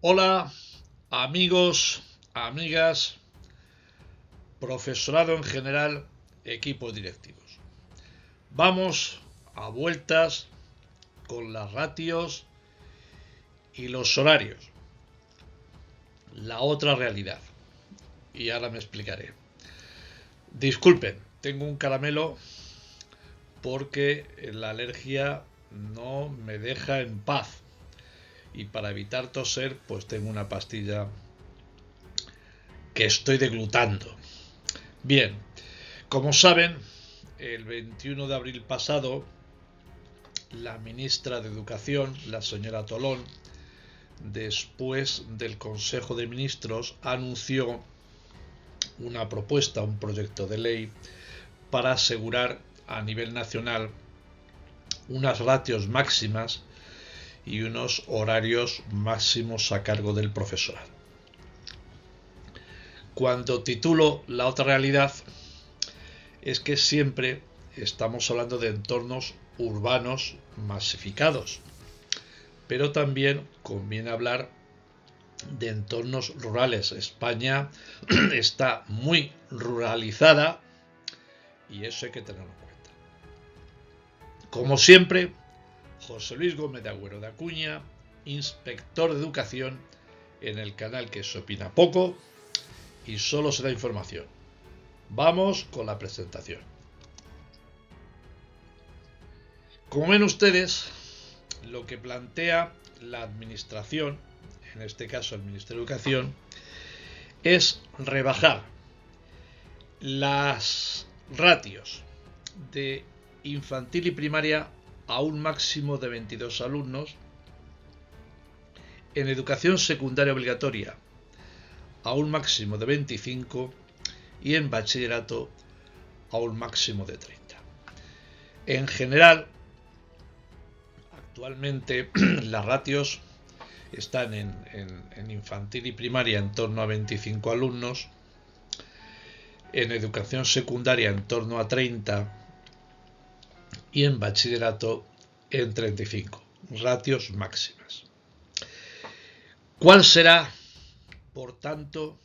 Hola, amigos, amigas, profesorado en general, equipos directivos. Vamos a vueltas con las ratios y los horarios. La otra realidad. Y ahora me explicaré. Disculpen, tengo un caramelo porque la alergia no me deja en paz. Y para evitar toser, pues tengo una pastilla que estoy deglutando. Bien, como saben, el 21 de abril pasado, la ministra de Educación, la señora Tolón, después del Consejo de Ministros, anunció una propuesta, un proyecto de ley para asegurar a nivel nacional unas ratios máximas y unos horarios máximos a cargo del profesorado. Cuando titulo La otra realidad, es que siempre estamos hablando de entornos urbanos masificados, pero también conviene hablar de entornos rurales. España está muy ruralizada y eso hay que tenerlo en cuenta. Como siempre, José Luis Gómez de Agüero de Acuña, inspector de educación en el canal que se opina poco y solo se da información. Vamos con la presentación. Como ven ustedes, lo que plantea la administración, en este caso el Ministerio de Educación, es rebajar las ratios de infantil y primaria a un máximo de 22 alumnos, en educación secundaria obligatoria a un máximo de 25 y en bachillerato a un máximo de 30. En general, actualmente las ratios están en infantil y primaria en torno a 25 alumnos, en educación secundaria en torno a 30 y en bachillerato en 35, ratios máximas. ¿Cuál será, por tanto,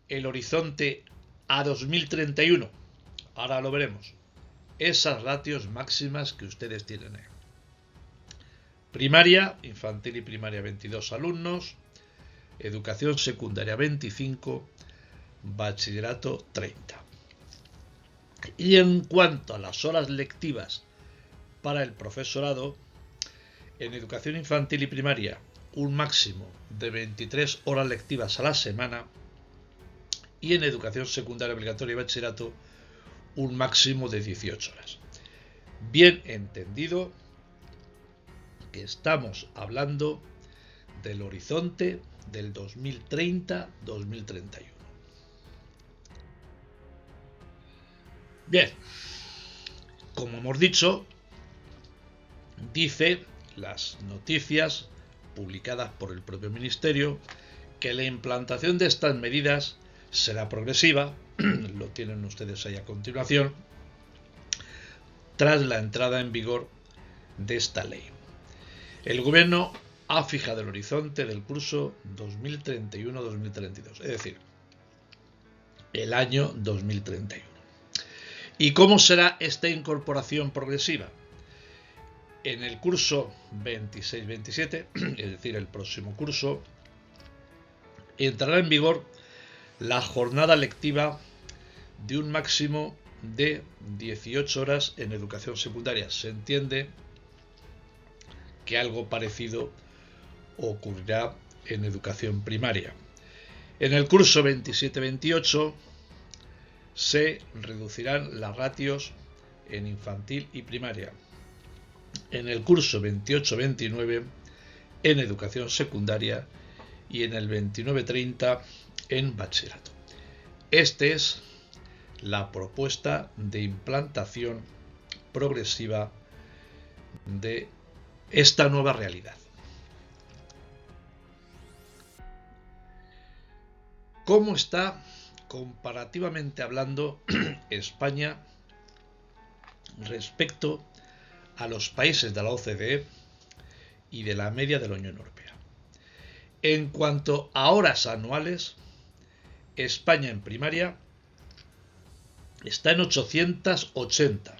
el horizonte a 2031? Ahora lo veremos. Esas ratios máximas que ustedes tienen. Primaria, infantil y primaria 22 alumnos, educación secundaria 25, bachillerato 30. Y en cuanto a las horas lectivas para el profesorado, en educación infantil y primaria un máximo de 23 horas lectivas a la semana y en educación secundaria obligatoria y bachillerato un máximo de 18 horas. Bien entendido que estamos hablando del horizonte del 2030-2031. Bien, como hemos dicho, dice las noticias publicadas por el propio Ministerio que la implantación de estas medidas será progresiva, lo tienen ustedes ahí a continuación, tras la entrada en vigor de esta ley. El Gobierno ha fijado el horizonte del curso 2031-2032, es decir, el año 2031. ¿Y cómo será esta incorporación progresiva? En el curso 26-27, es decir, el próximo curso, entrará en vigor la jornada lectiva de un máximo de 18 horas en educación secundaria. Se entiende que algo parecido ocurrirá en educación primaria. En el curso 27-28 se reducirán las ratios en infantil y primaria. En el curso 28-29 en educación secundaria y en el 29-30 en bachillerato. Esta es la propuesta de implantación progresiva de esta nueva realidad. ¿Cómo está, comparativamente hablando, España respecto a los países de la OCDE y de la media de la Unión Europea? En cuanto a horas anuales, España en primaria está en 880,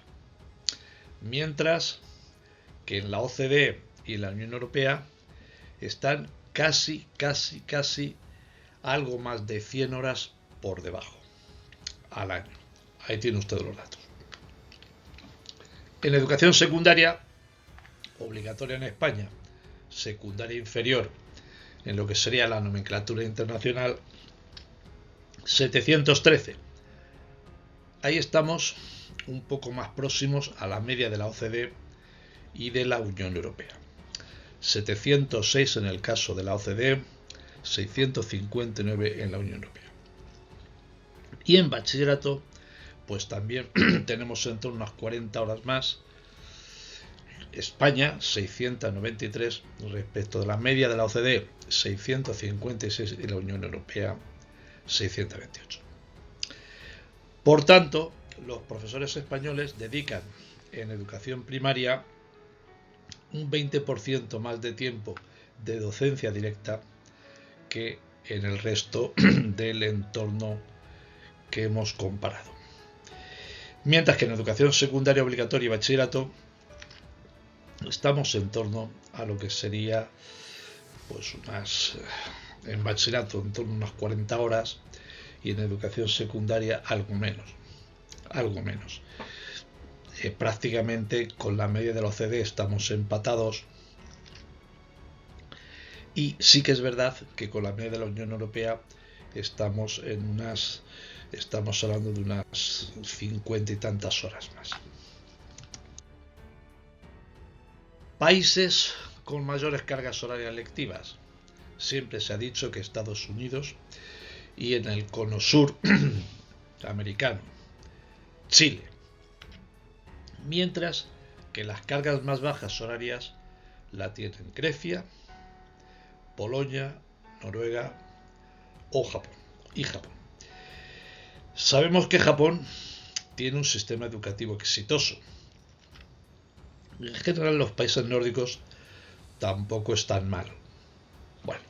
mientras que en la OCDE y en la Unión Europea están casi algo más de 100 horas por debajo al año. Ahí tiene usted los datos. En educación secundaria, obligatoria en España, secundaria inferior, en lo que sería la nomenclatura internacional, 713. Ahí estamos un poco más próximos a la media de la OCDE y de la Unión Europea. 706 en el caso de la OCDE, 659 en la Unión Europea. Y en bachillerato, pues también tenemos en torno a unas 40 horas más. España, 693 respecto de la media de la OCDE, 656 y la Unión Europea, 628. Por tanto, los profesores españoles dedican en educación primaria un 20% más de tiempo de docencia directa que en el resto del entorno que hemos comparado. Mientras que en educación secundaria obligatoria y bachillerato estamos en torno a lo que sería, pues en bachillerato en torno a unas 40 horas y en educación secundaria algo menos. Prácticamente con la media de la OCDE estamos empatados, y sí que es verdad que con la media de la Unión Europea estamos hablando de unas 50 y tantas horas más. Países con mayores cargas horarias lectivas. Siempre se ha dicho que Estados Unidos, y en el cono sur americano, Chile. Mientras que las cargas más bajas horarias la tienen Grecia, Polonia, Noruega o Japón. Sabemos que Japón tiene un sistema educativo exitoso. En general, los países nórdicos tampoco están mal. Bueno,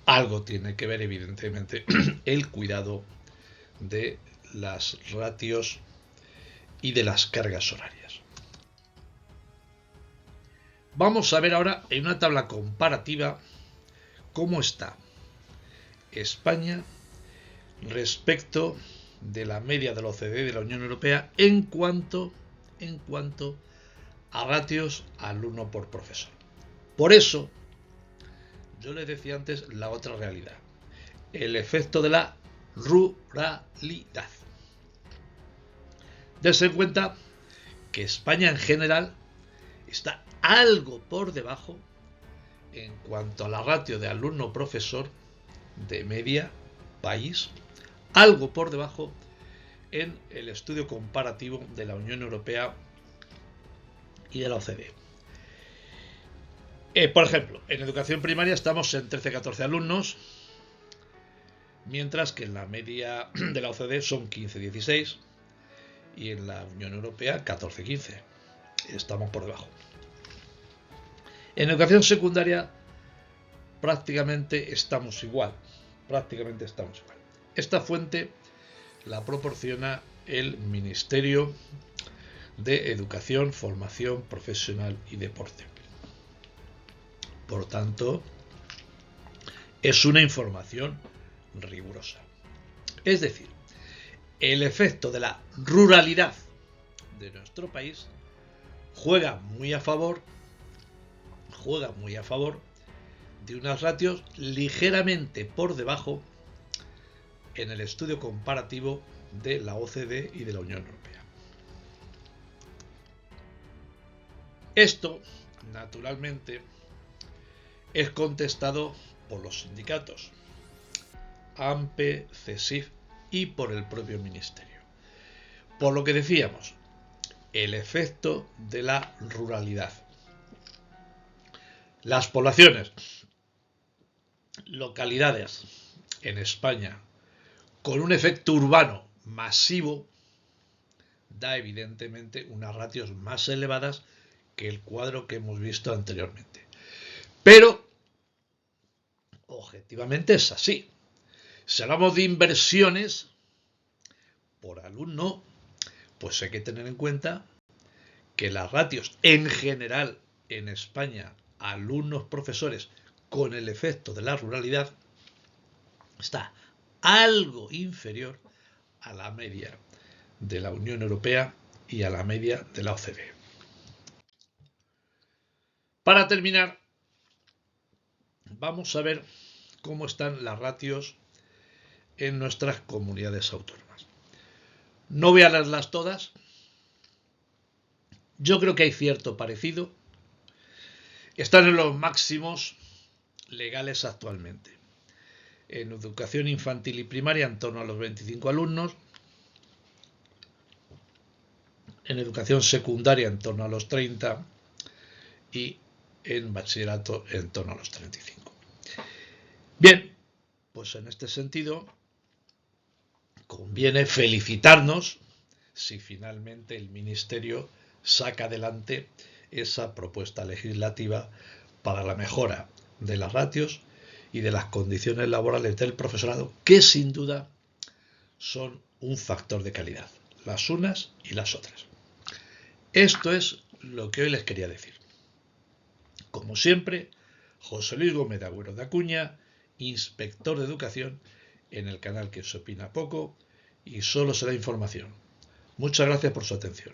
algo tiene que ver, evidentemente, el cuidado de las ratios y de las cargas horarias. Vamos a ver ahora en una tabla comparativa cómo está España respecto de la media de la OCDE y de la Unión Europea en cuanto a ratios alumno por profesor. Por eso, yo les decía antes la otra realidad, el efecto de la ruralidad. Dense en cuenta que España en general está algo por debajo en cuanto a la ratio de alumno-profesor de media país, algo por debajo en el estudio comparativo de la Unión Europea y de la OCDE. Por ejemplo, en educación primaria estamos en 13-14 alumnos, mientras que en la media de la OCDE son 15-16 y en la Unión Europea 14-15. Estamos por debajo. En educación secundaria prácticamente estamos igual. Esta fuente la proporciona el Ministerio de Educación, Formación Profesional y Deporte. Por tanto, es una información rigurosa. Es decir, el efecto de la ruralidad de nuestro país juega muy a favor de unas ratios ligeramente por debajo en el estudio comparativo de la OCDE y de la Unión Europea. Esto, naturalmente, es contestado por los sindicatos, AMPE, CESIF y por el propio Ministerio. Por lo que decíamos, el efecto de la ruralidad. Las poblaciones, localidades en España con un efecto urbano masivo da evidentemente unas ratios más elevadas que el cuadro que hemos visto anteriormente. Pero efectivamente es así. Si hablamos de inversiones por alumno, pues hay que tener en cuenta que las ratios en general en España, alumnos-profesores, con el efecto de la ruralidad, está algo inferior a la media de la Unión Europea y a la media de la OCDE. Para terminar, vamos a ver cómo están las ratios en nuestras comunidades autónomas. No voy a leerlas todas. Yo creo que hay cierto parecido. Están en los máximos legales actualmente. En educación infantil y primaria en torno a los 25 alumnos. En educación secundaria en torno a los 30 y en bachillerato en torno a los 35. Bien, pues en este sentido conviene felicitarnos si finalmente el Ministerio saca adelante esa propuesta legislativa para la mejora de las ratios y de las condiciones laborales del profesorado, que sin duda son un factor de calidad, las unas y las otras. Esto es lo que hoy les quería decir. Como siempre, José Luis Gómez de Agüero de Acuña, inspector de educación, en el canal que se opina poco y solo se da información. Muchas gracias por su atención.